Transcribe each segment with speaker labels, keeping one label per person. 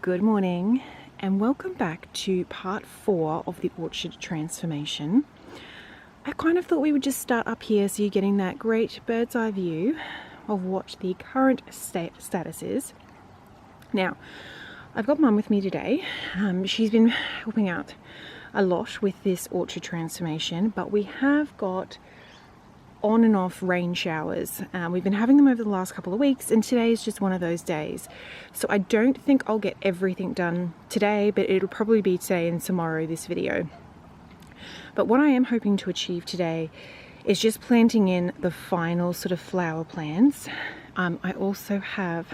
Speaker 1: Good morning and welcome back to part 4 of the orchard transformation. I kind of thought we would just start up here so you're getting that great bird's eye view of what the current status is. Now, I've got Mum with me today. She's been helping out a lot with this orchard transformation, but we have got on and off rain showers. We've been having them over the last couple of weeks, and today is just one of those days. So I don't think I'll get everything done today, but it'll probably be today and tomorrow, this video. But what I am hoping to achieve today is just planting in the final sort of flower plants. I also have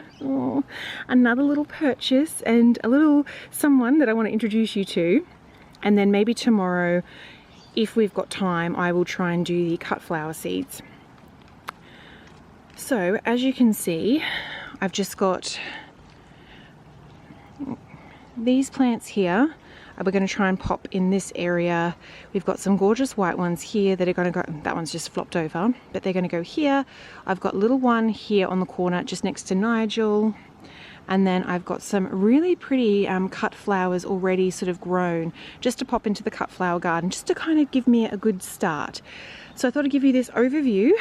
Speaker 1: another little purchase and a little someone that I want to introduce you to. And then maybe tomorrow, if we've got time, I will try and do the cut flower seeds. So as you can see, I've just got these plants here. We're going to try and pop in this area. We've got some gorgeous white ones here that are going to go, that one's just flopped over, but they're going to go here. I've got a little one here on the corner just next to Nigel. And then I've got some really pretty cut flowers already sort of grown just to pop into the cut flower garden, just to kind of give me a good start. So I thought I'd give you this overview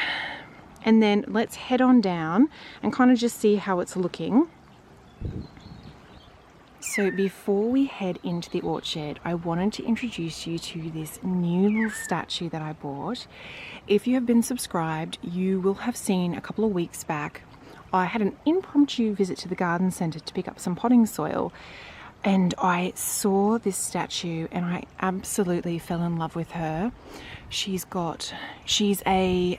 Speaker 1: and then let's head on down and kind of just see how it's looking. So before we head into the orchard, I wanted to introduce you to this new little statue that I bought. If you have been subscribed, you will have seen a couple of weeks back I had an impromptu visit to the garden centre to pick up some potting soil, and I saw this statue and I absolutely fell in love with her. She's a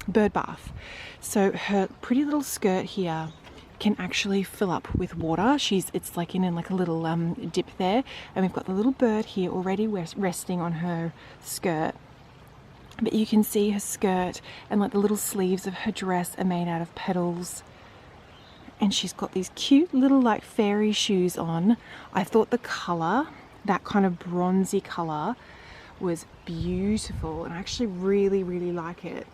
Speaker 1: bird bath, so her pretty little skirt here can actually fill up with water. It's like in like a little dip there, and we've got the little bird here already resting on her skirt. But you can see her skirt and like the little sleeves of her dress are made out of petals. And she's got these cute little like fairy shoes on. I thought the colour, that kind of bronzy colour, was beautiful. And I actually really, really like it.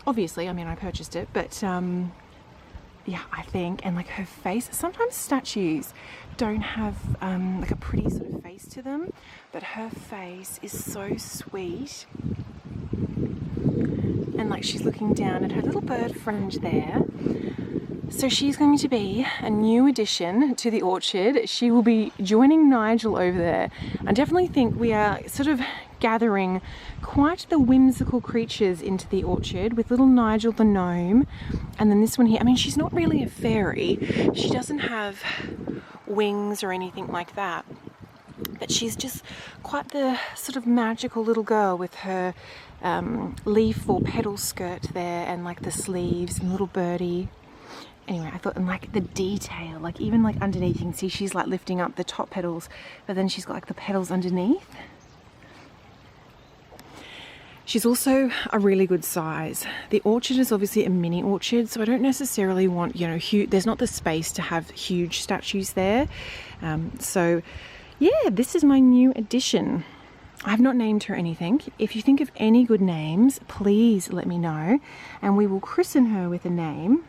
Speaker 1: Obviously, I mean, I purchased it, but yeah, I think, and like her face, sometimes statues don't have like a pretty sort of face to them, but her face is so sweet. And like she's looking down at her little bird friend there. So she's going to be a new addition to the orchard. She will be joining Nigel over there. I definitely think we are sort of gathering quite the whimsical creatures into the orchard, with little Nigel the gnome, and then this one here. I mean, she's not really a fairy. She doesn't have wings or anything like that. But she's just quite the sort of magical little girl with her leaf or petal skirt there, and like the sleeves and little birdie. Anyway, I thought, and like the detail, like even like underneath, you can see she's like lifting up the top petals, but then she's got like the petals underneath. She's also a really good size. The orchard is obviously a mini orchard, so I don't necessarily want, you know, huge, there's not the space to have huge statues there. So yeah, this is my new addition. I've not named her anything. If you think of any good names, please let me know, and we will christen her with a name.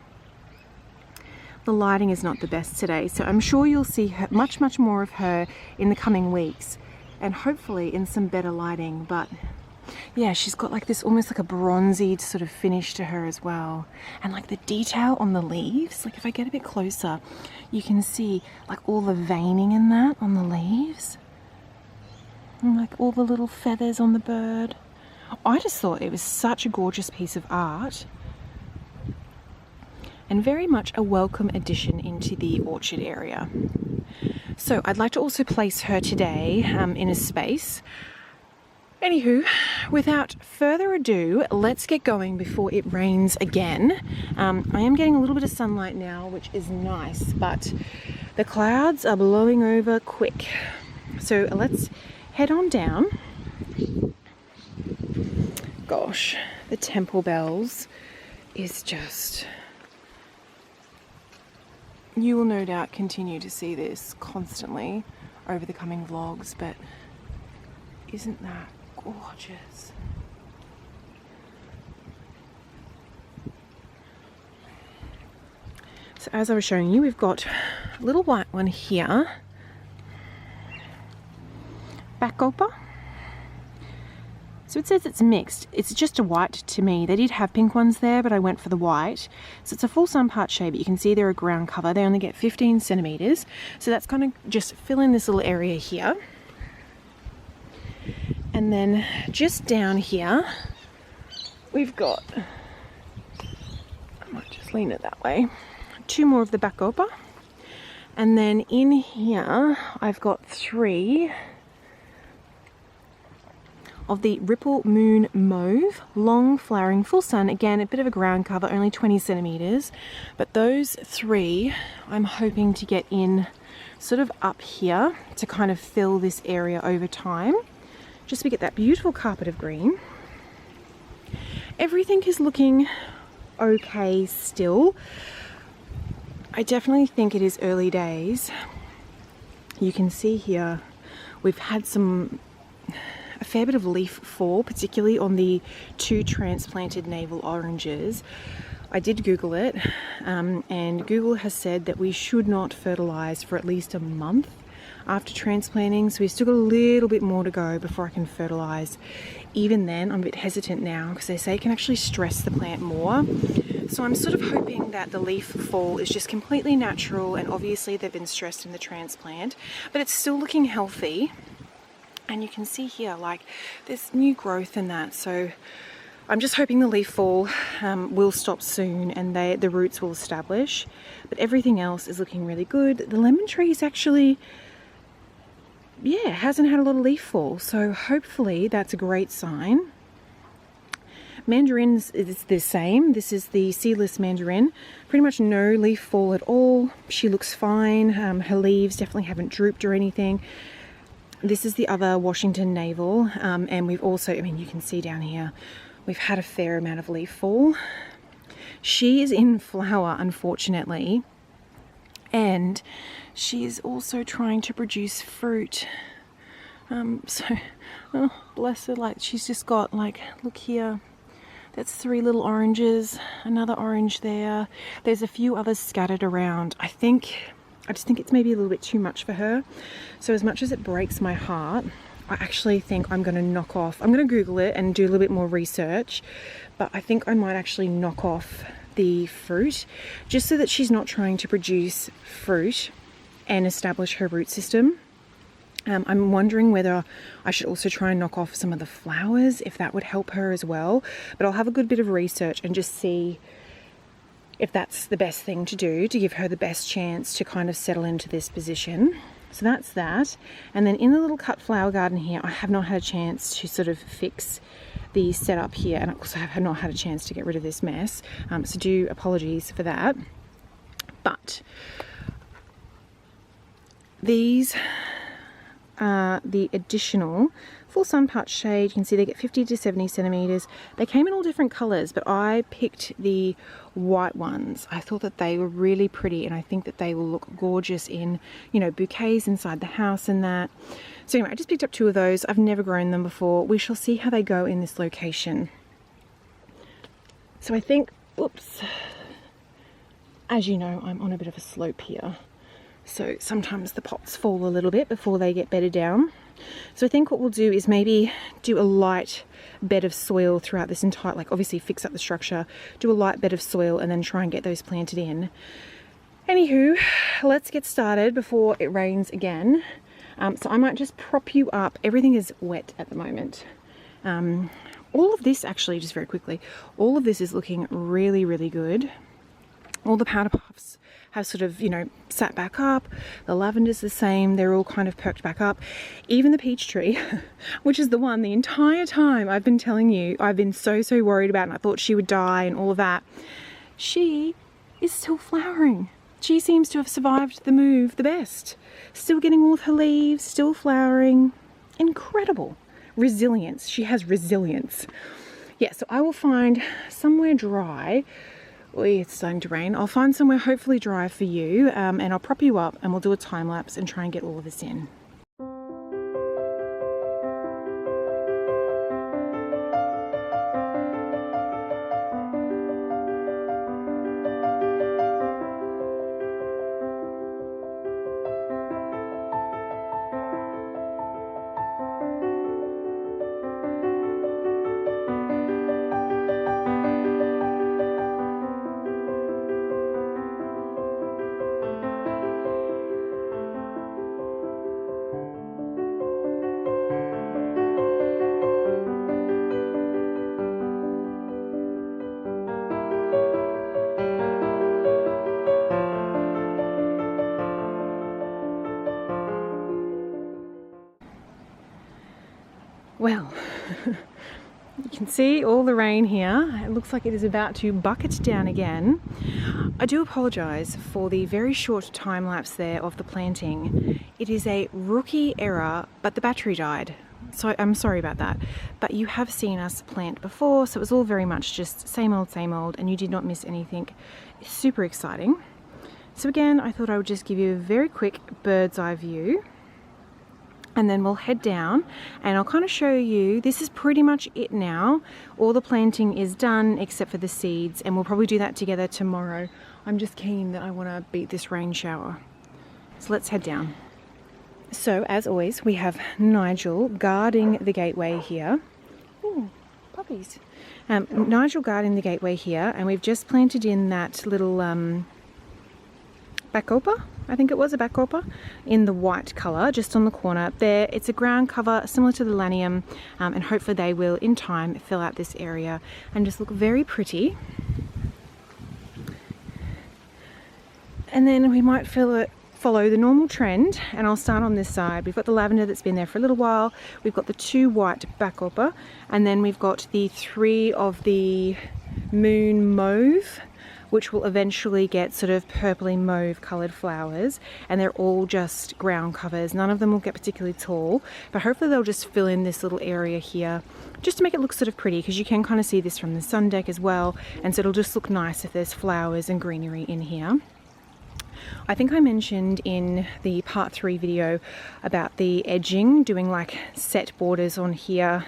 Speaker 1: The lighting is not the best today, so I'm sure you'll see her, much more of her in the coming weeks, and hopefully in some better lighting. But yeah, she's got like this almost like a bronzy sort of finish to her as well. And like the detail on the leaves, like if I get a bit closer, you can see like all the veining in that on the leaves. And like all the little feathers on the bird. I just thought it was such a gorgeous piece of art. And very much a welcome addition into the orchard area. So I'd like to also place her today in a space. Anywho, without further ado, let's get going before it rains again. I am getting a little bit of sunlight now, which is nice, but the clouds are blowing over quick. So let's head on down. Gosh, the temple bells is just... You will no doubt continue to see this constantly over the coming vlogs, but isn't that gorgeous? So as I was showing you, we've got little white one here, backgulper. So it says it's mixed. It's just a white to me. They did have pink ones there, but I went for the white. So it's a full sun part shade, but you can see they're a ground cover. They only get 15 centimeters. So that's kind of just fill in this little area here. And then just down here, we've got, I might just lean it that way, 2 more of the backgulper. And then in here, I've got 3 of the Ripple Moon Mauve, long flowering, full sun. Again, a bit of a ground cover, only 20 centimeters. But those 3, I'm hoping to get in sort of up here to kind of fill this area over time. Just so we get that beautiful carpet of green. Everything is looking okay still. I definitely think it is early days. You can see here, we've had a fair bit of leaf fall, particularly on the 2 transplanted navel oranges. I did Google it, and Google has said that we should not fertilize for at least a month after transplanting, so we've still got a little bit more to go before I can fertilize. Even then, I'm a bit hesitant now because they say it can actually stress the plant more. So I'm sort of hoping that the leaf fall is just completely natural, and obviously they've been stressed in the transplant, but it's still looking healthy. And you can see here, like, there's new growth in that. So I'm just hoping the leaf fall will stop soon and the roots will establish. But everything else is looking really good. The lemon tree is actually, yeah, hasn't had a lot of leaf fall. So hopefully that's a great sign. Mandarins is the same. This is the seedless mandarin. Pretty much no leaf fall at all. She looks fine. Her leaves definitely haven't drooped or anything. This is the other Washington navel, and we've also, I mean, you can see down here, we've had a fair amount of leaf fall. She is in flower, unfortunately, and she is also trying to produce fruit. Oh, bless her, like, she's just got, like, look here, that's 3 little oranges, another orange there. There's a few others scattered around. I just think it's maybe a little bit too much for her. So as much as it breaks my heart, I actually think I'm going to knock off. I'm going to Google it and do a little bit more research, but I think I might actually knock off the fruit just so that she's not trying to produce fruit and establish her root system. I'm wondering whether I should also try and knock off some of the flowers, if that would help her as well. But I'll have a good bit of research and just see if that's the best thing to do to give her the best chance to kind of settle into this position. So that's that. And then in the little cut flower garden here, I have not had a chance to sort of fix the setup here, and also I have not had a chance to get rid of this mess. So do apologies for that. But these are the additional full sun part shade. You can see they get 50 to 70 centimeters. They came in all different colors, but I picked the white ones. I thought that they were really pretty, and I think that they will look gorgeous in, you know, bouquets inside the house and that. So anyway, I just picked up 2 of those. I've never grown them before. We shall see how they go in this location. So I think, oops, as you know, I'm on a bit of a slope here. So sometimes the pots fall a little bit before they get bedded down. So I think what we'll do is maybe do a light bed of soil throughout this entire, like obviously fix up the structure, do a light bed of soil and then try and get those planted in. Anywho, let's get started before it rains again. So I might just prop you up. Everything is wet at the moment. All of this actually, just very quickly, all of this is looking really, really good. All the powder puffs have sort of, you know, sat back up. The lavender's the same. They're all kind of perked back up. Even the peach tree, which is the one the entire time I've been telling you I've been so worried about, and I thought she would die and all of that. She is still flowering. She seems to have survived the move the best. Still getting all of her leaves, still flowering. Incredible. Resilience. She has resilience. Yeah, so I will find somewhere dry. It's starting to rain. I'll find somewhere hopefully dry for you, and I'll prop you up and we'll do a time lapse and try and get all of this in. You can see all the rain here. It looks like it is about to bucket down again. I do apologise for the very short time lapse there of the planting. It is a rookie error, but the battery died. So I'm sorry about that. But you have seen us plant before, so it was all very much just same old, and you did not miss anything super exciting. So again, I thought I would just give you a very quick bird's eye view. And then we'll head down and I'll kind of show you, this is pretty much it now. All the planting is done except for the seeds, and we'll probably do that together tomorrow. I'm just keen that I want to beat this rain shower. So let's head down. So as always, we have Nigel guarding the gateway here. Ooh, puppies. Nigel guarding the gateway here, and we've just planted in that little bacopa, I think it was a bacopa, in the white colour, just on the corner there. It's a ground cover similar to the Lanium, and hopefully they will in time fill out this area and just look very pretty. And then we might follow the normal trend, and I'll start on this side. We've got the lavender that's been there for a little while, we've got the 2 white bacopa, and then we've got the 3 of the moon mauve, which will eventually get sort of purpley mauve coloured flowers, and they're all just ground covers. None of them will get particularly tall, but hopefully they'll just fill in this little area here just to make it look sort of pretty, because you can kind of see this from the sun deck as well, and so it'll just look nice if there's flowers and greenery in here. I think I mentioned in the part 3 video about the edging, doing like set borders on here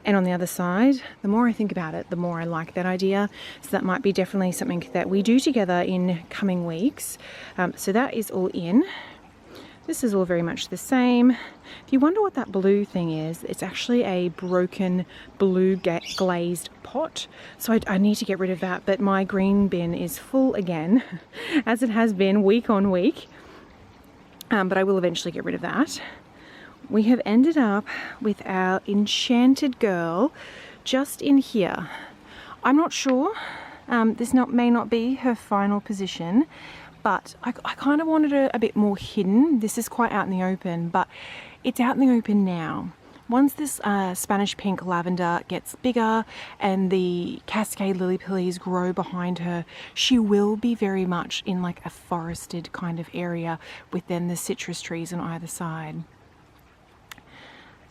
Speaker 1: and on the other side. The more I think about it, the more I like that idea. So that might be definitely something that we do together in coming weeks. So that is all in. This is all very much the same. If you wonder what that blue thing is, it's actually a broken blue glazed pot. So I need to get rid of that, but my green bin is full again, as it has been week on week. But I will eventually get rid of that. We have ended up with our enchanted girl just in here. I'm not sure, this may not be her final position, but I kind of wanted it a bit more hidden. This is quite out in the open, but it's out in the open now. Once this Spanish pink lavender gets bigger and the cascade lily pillies grow behind her, she will be very much in like a forested kind of area with then the citrus trees on either side.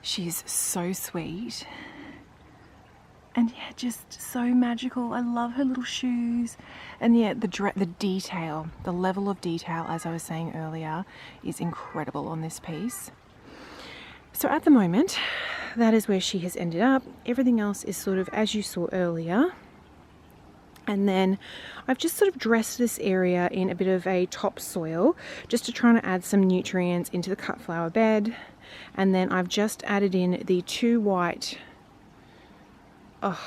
Speaker 1: She's so sweet, and yeah, just so magical. I love her little shoes, and yeah, the detail, the level of detail, as I was saying earlier, is incredible on this piece. So at the moment, that is where she has ended up. Everything else is sort of as you saw earlier. And then I've just sort of dressed this area in a bit of a topsoil, just to try and add some nutrients into the cut flower bed. And then I've just added in the 2 white, I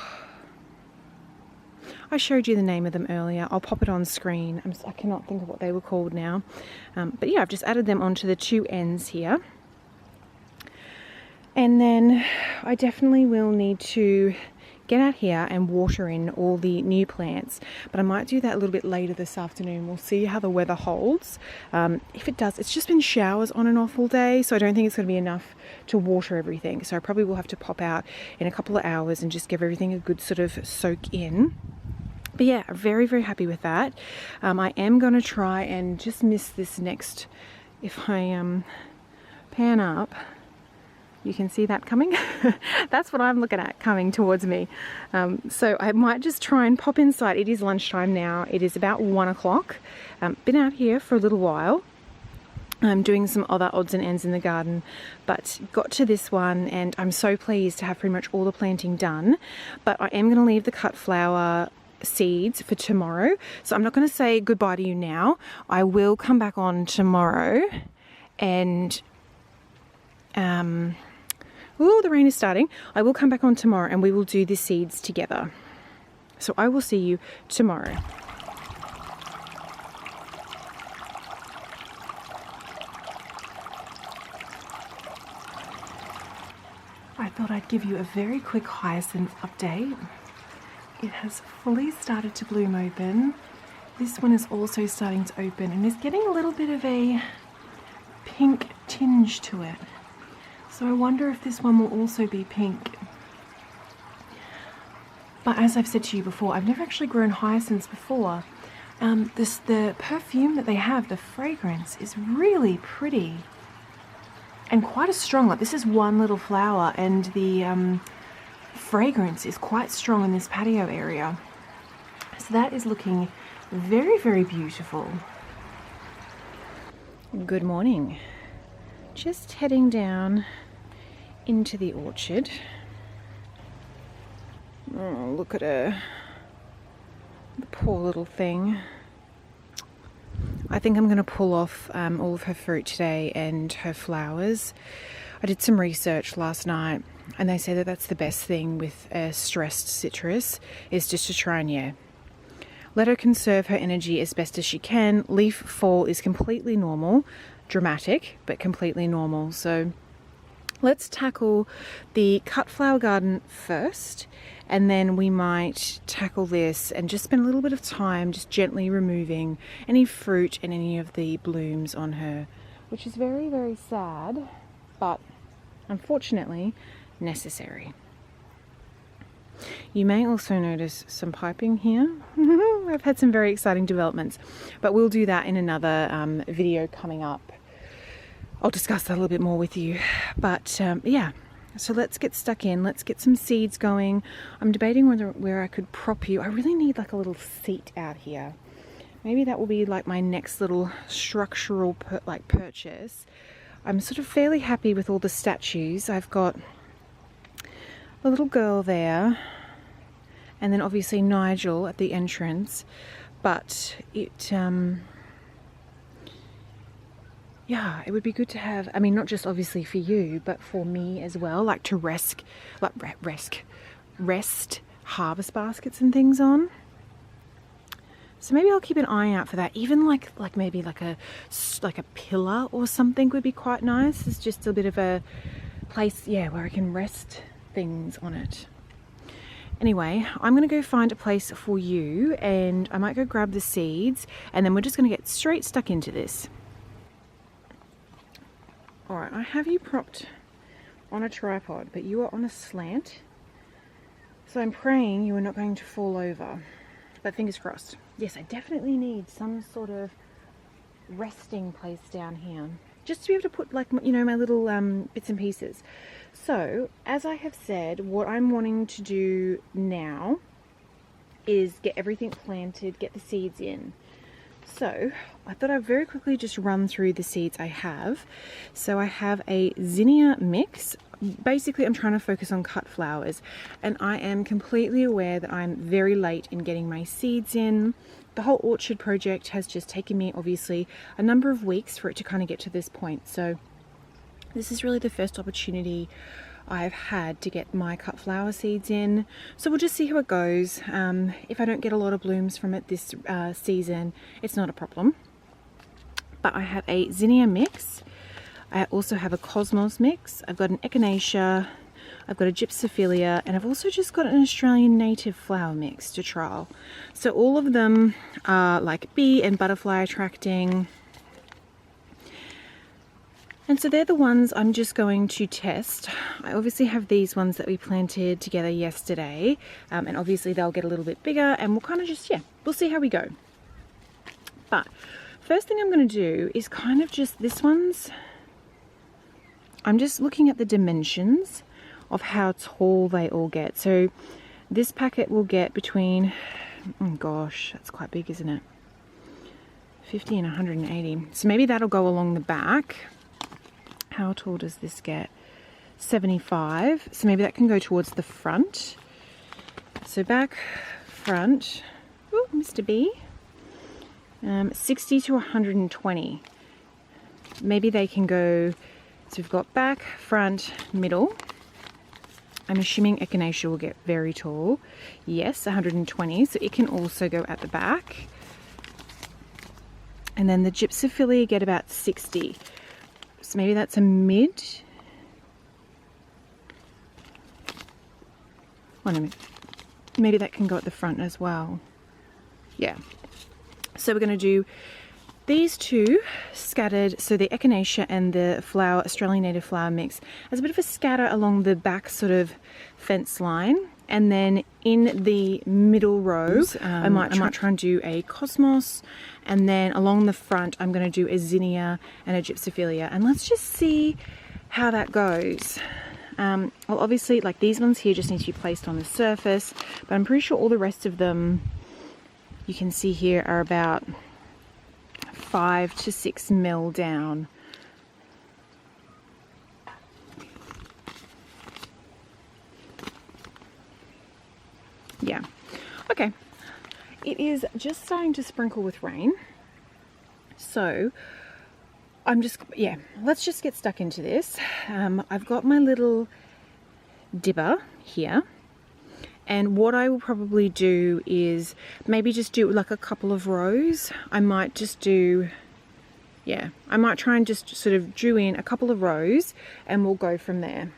Speaker 1: showed you the name of them earlier. I'll pop it on screen. I cannot think of what they were called now. But yeah, I've just added them onto the 2 ends here. And then I definitely will need to get out here and water in all the new plants, but I might do that a little bit later this afternoon. We'll see how the weather holds. If it does, it's just been showers on and off all day, so I don't think it's going to be enough to water everything, so I probably will have to pop out in a couple of hours and just give everything a good sort of soak in. But yeah, very, very happy with that. I am going to try and just miss this next, if I pan up, you can see that coming. That's what I'm looking at coming towards me. So I might just try and pop inside. It is lunchtime now. It is about 1 o'clock. Been out here for a little while. I'm doing some other odds and ends in the garden, but got to this one and I'm so pleased to have pretty much all the planting done. But I am going to leave the cut flower seeds for tomorrow. So I'm not going to say goodbye to you now. I will come back on tomorrow and oh, the rain is starting. I will come back on tomorrow and we will do the seeds together. So I will see you tomorrow. I thought I'd give you a very quick hyacinth update. It has fully started to bloom open. This one is also starting to open and is getting a little bit of a pink tinge to it. So I wonder if this one will also be pink. But as I've said to you before, I've never actually grown hyacinths before. The perfume that they have, the fragrance, is really pretty and quite a strong. Like, this is one little flower, and the fragrance is quite strong in this patio area. So that is looking very, very beautiful. Good morning. Just heading down into the orchard. Oh, look at her. The poor little thing. I think I'm going to pull off all of her fruit today and her flowers. I did some research last night, and they say that that's the best thing with a stressed citrus, is just to try and, let her conserve her energy as best as she can. Leaf fall is completely normal, dramatic, but completely normal. So let's tackle the cut flower garden first, and then we might tackle this and just spend a little bit of time just gently removing any fruit and any of the blooms on her, which is very, very sad, but unfortunately necessary. You may also notice some piping here. I've had some very exciting developments, but we'll do that in another video coming up. I'll discuss that a little bit more with you. But yeah, so let's get stuck in. Let's get some seeds going. I'm debating where I could prop you. I really need like a little seat out here. Maybe that will be like my next little structural purchase. I'm sort of fairly happy with all the statues. I've got a little girl there, and then obviously Nigel at the entrance. But yeah, it would be good to have, I mean, not just obviously for you, but for me as well, like to rest harvest baskets and things on. So maybe I'll keep an eye out for that. Even like maybe like a pillar or something would be quite nice. It's just a bit of a place, where I can rest things on it. Anyway, I'm going to go find a place for you, and I might go grab the seeds, and then we're just going to get straight stuck into this. Alright, I have you propped on a tripod, but you are on a slant, so I'm praying you are not going to fall over, but fingers crossed. Yes, I definitely need some sort of resting place down here, just to be able to put, like, you know, my little bits and pieces. So, as I have said, what I'm wanting to do now is get everything planted, get the seeds in. So I thought I'd very quickly just run through the seeds I have. So I have a zinnia mix. Basically, I'm trying to focus on cut flowers, and I am completely aware that I'm very late in getting my seeds in. The whole orchard project has just taken me, obviously, a number of weeks for it to kind of get to this point. So this is really the first opportunity I've had to get my cut flower seeds in. So we'll just see how it goes. If I don't get a lot of blooms from it this season, it's not a problem. But I have a zinnia mix. I also have a cosmos mix. I've got an echinacea. I've got a gypsophilia, and I've also just got an Australian native flower mix to trial. So all of them are like bee and butterfly attracting. And so they're the ones I'm just going to test. I obviously have these ones that we planted together yesterday, and obviously they'll get a little bit bigger, and we'll kind of just, we'll see how we go. But first thing I'm going to do is kind of just, this one's, I'm just looking at the dimensions of how tall they all get. So this packet will get between, oh gosh, that's quite big, isn't it? 50 and 180. So maybe that'll go along the back. How tall does this get? 75. So maybe that can go towards the front. So back, front. Oh, Mr. B. 60 to 120. Maybe they can go, so we've got back, front, middle. I'm assuming echinacea will get very tall. Yes, 120. So it can also go at the back. And then the gypsophilia get about 60. So maybe that's a mid. Oh, no, maybe that can go at the front as well. Yeah. So we're going to do these two scattered, so the echinacea and the flower, Australian native flower mix, as a bit of a scatter along the back sort of fence line. And then in the middle row, I might try and do a cosmos. And then along the front, I'm going to do a zinnia and a gypsophilia. And let's just see how that goes. Well, obviously, like these ones here just need to be placed on the surface. But I'm pretty sure all the rest of them, you can see here, are about 5 to 6 mil down. Yeah, okay. It is just starting to sprinkle with rain. So I'm just, yeah, let's just get stuck into this. I've got my little dibber here. And what I will probably do is maybe just do like a couple of rows. I might just do, yeah, I might try and just sort of drew in a couple of rows and we'll go from there.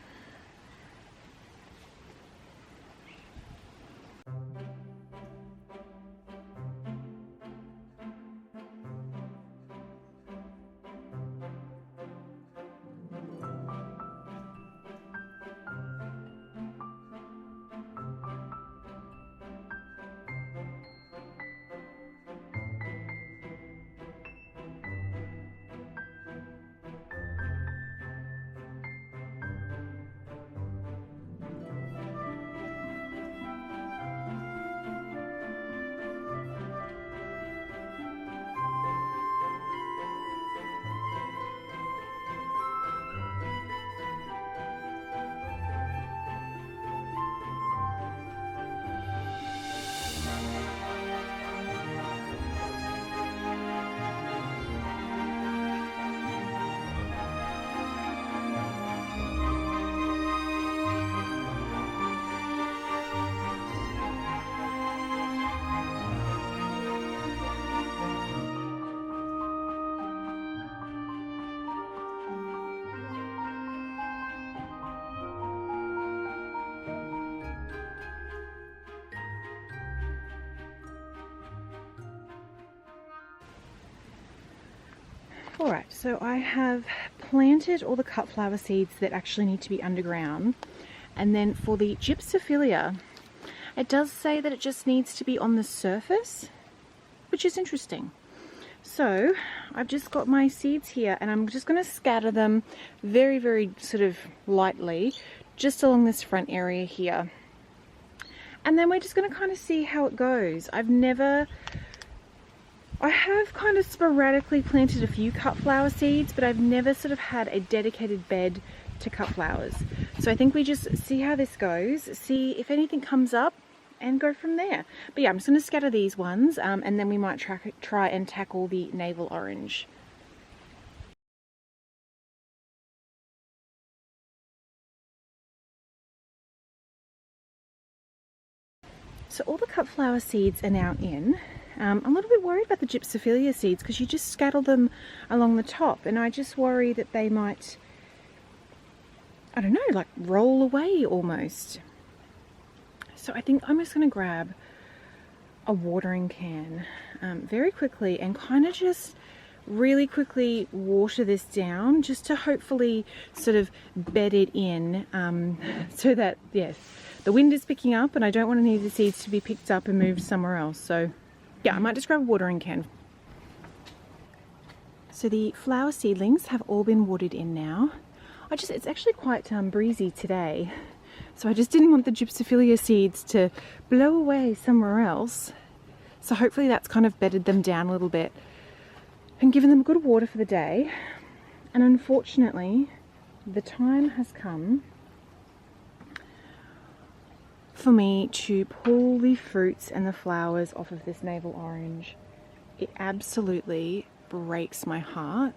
Speaker 1: Alright, so I have planted all the cut flower seeds that actually need to be underground. And then for the gypsophilia, it does say that it just needs to be on the surface, which is interesting. So I've just got my seeds here and I'm just going to scatter them very, very sort of lightly just along this front area here. And then we're just going to kind of see how it goes. I have kind of sporadically planted a few cut flower seeds, but I've never sort of had a dedicated bed to cut flowers. So I think we just see how this goes, see if anything comes up and go from there. But yeah, I'm just going to scatter these ones and then we might try and tackle the navel orange. So all the cut flower seeds are now in. I'm a little bit worried about the gypsophilia seeds because you just scatter them along the top and I just worry that they might, I don't know, like roll away almost. So I think I'm just going to grab a watering can very quickly and kind of just really quickly water this down just to hopefully sort of bed it in so that, yes, the wind is picking up and I don't want any of the seeds to be picked up and moved somewhere else. So yeah, I might just grab a watering can. So the flower seedlings have all been watered in now. It's actually quite breezy today. So I just didn't want the gypsophilia seeds to blow away somewhere else. So hopefully that's kind of bedded them down a little bit and given them good water for the day. And unfortunately, the time has come for me to pull the fruits and the flowers off of this navel orange. It absolutely breaks my heart,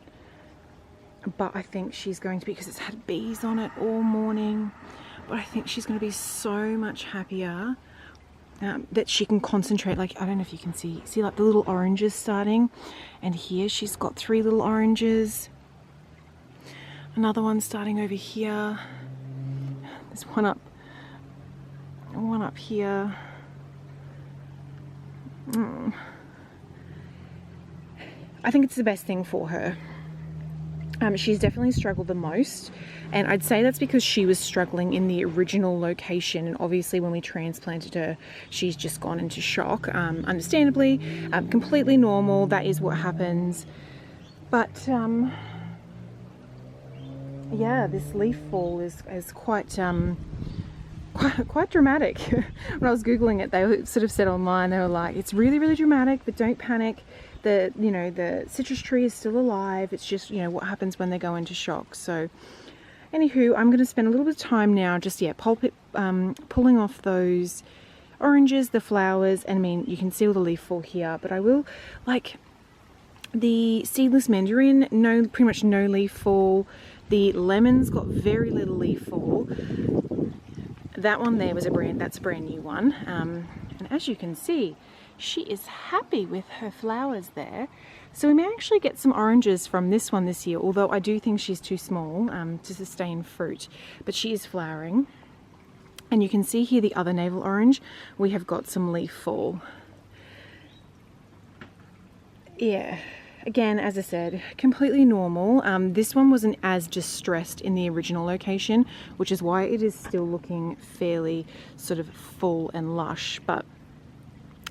Speaker 1: but I think she's going to be, because it's had bees on it all morning, but I think she's going to be so much happier that she can concentrate. Like, I don't know if you can see like the little oranges starting, and here she's got 3 little oranges, another one starting over here, there's one up here. I think it's the best thing for her. She's definitely struggled the most, and I'd say that's because she was struggling in the original location, and obviously when we transplanted her, she's just gone into shock. Understandably, completely normal, that is what happens. But yeah, this leaf fall is quite dramatic. When I was Googling it, they sort of said online, they were like, it's really, really dramatic, but don't panic. The citrus tree is still alive. It's just, what happens when they go into shock. So anywho, I'm going to spend a little bit of time now just, pulling off those oranges, the flowers, and I mean, you can see all the leaf fall here, but I will, like, the seedless mandarin, pretty much no leaf fall. The lemons got very little leaf fall. That one there was that's a brand new one. And as you can see, she is happy with her flowers there. So we may actually get some oranges from this one this year, although I do think she's too small to sustain fruit, but she is flowering. And you can see here the other navel orange, we have got some leaf fall. Yeah, again, as I said, completely normal. This one wasn't as distressed in the original location, which is why it is still looking fairly sort of full and lush, but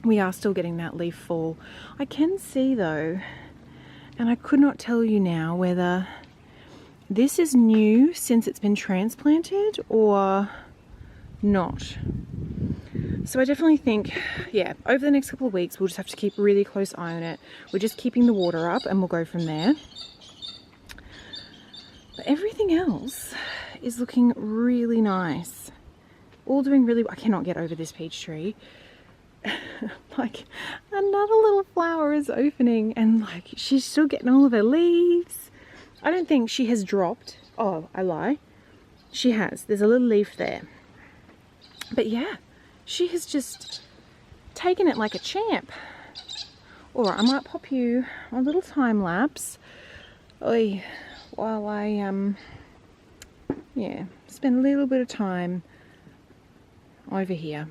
Speaker 1: we are still getting that leaf fall. I can see though, and I could not tell you now whether this is new since it's been transplanted or not. So I definitely think, yeah, over the next couple of weeks, we'll just have to keep a really close eye on it. We're just keeping the water up and we'll go from there. But everything else is looking really nice. All doing really well. I cannot get over this peach tree. Like, another little flower is opening and like she's still getting all of her leaves. I don't think she has dropped. Oh, I lie. She has. There's a little leaf there. But yeah, she has just taken it like a champ. Alright, I might pop you a little time lapse while I spend a little bit of time over here.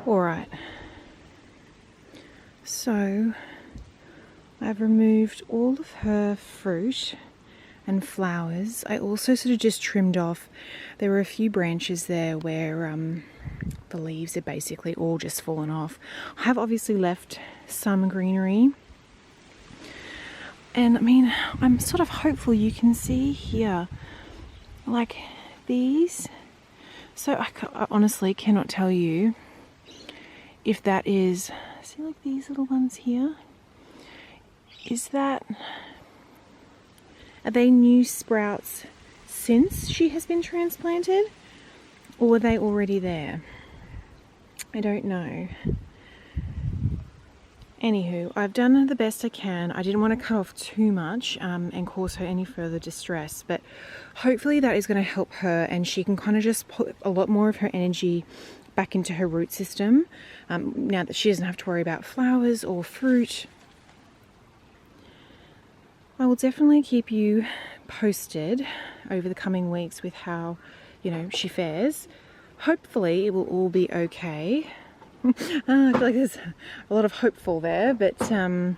Speaker 1: Alright, so I've removed all of her fruit and flowers. I also sort of just trimmed off, there were a few branches there where the leaves are basically all just fallen off. I have obviously left some greenery, and I mean, I'm sort of hopeful you can see here, like these. So I honestly cannot tell you if that is, see like these little ones here? Are they new sprouts since she has been transplanted? Or were they already there? I don't know. Anywho, I've done the best I can. I didn't want to cut off too much and cause her any further distress, but hopefully that is going to help her and she can kind of just put a lot more of her energy back into her root system now that she doesn't have to worry about flowers or fruit. I will definitely keep you posted over the coming weeks with how, she fares. Hopefully it will all be okay. I feel like there's a lot of hopeful there, but that's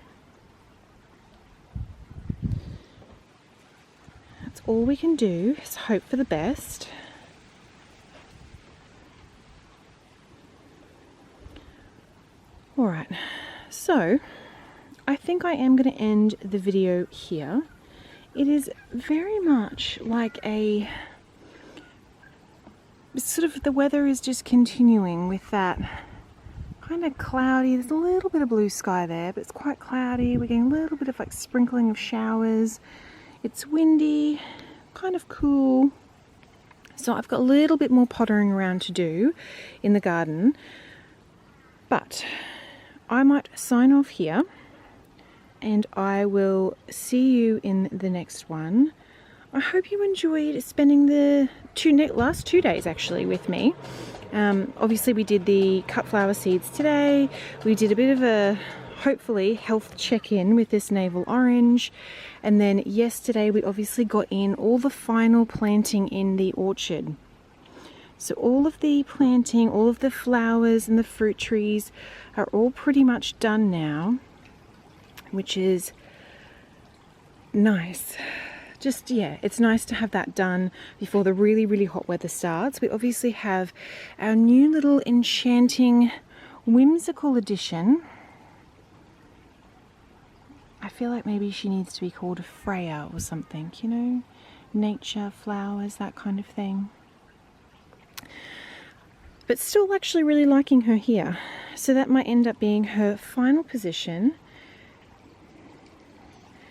Speaker 1: all we can do is hope for the best. Alright, so I think I am going to end the video here. It is very much like a sort of, the weather is just continuing with that kind of cloudy. There's a little bit of blue sky there, but it's quite cloudy. We're getting a little bit of like sprinkling of showers. It's windy, kind of cool. So I've got a little bit more pottering around to do in the garden, but I might sign off here and I will see you in the next one. I hope you enjoyed spending the last 2 days actually with me. Obviously we did the cut flower seeds today. We did a bit of a, hopefully, health check-in with this navel orange. And then yesterday we obviously got in all the final planting in the orchard. So all of the planting, all of the flowers and the fruit trees are all pretty much done now, which is nice. Just, yeah, it's nice to have that done before the really, really hot weather starts. We obviously have our new little Enchanting whimsical edition. I feel like maybe she needs to be called Freya or something, you know, nature, flowers, that kind of thing. But still actually really liking her here. So that might end up being her final position.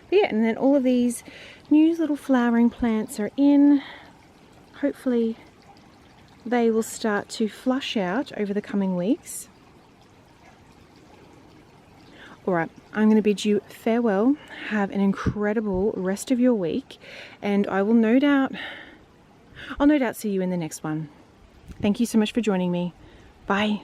Speaker 1: But yeah, and then all of these new little flowering plants are in. Hopefully they will start to flush out over the coming weeks. Alright, I'm going to bid you farewell. Have an incredible rest of your week, and I'll no doubt see you in the next one. Thank you so much for joining me. Bye.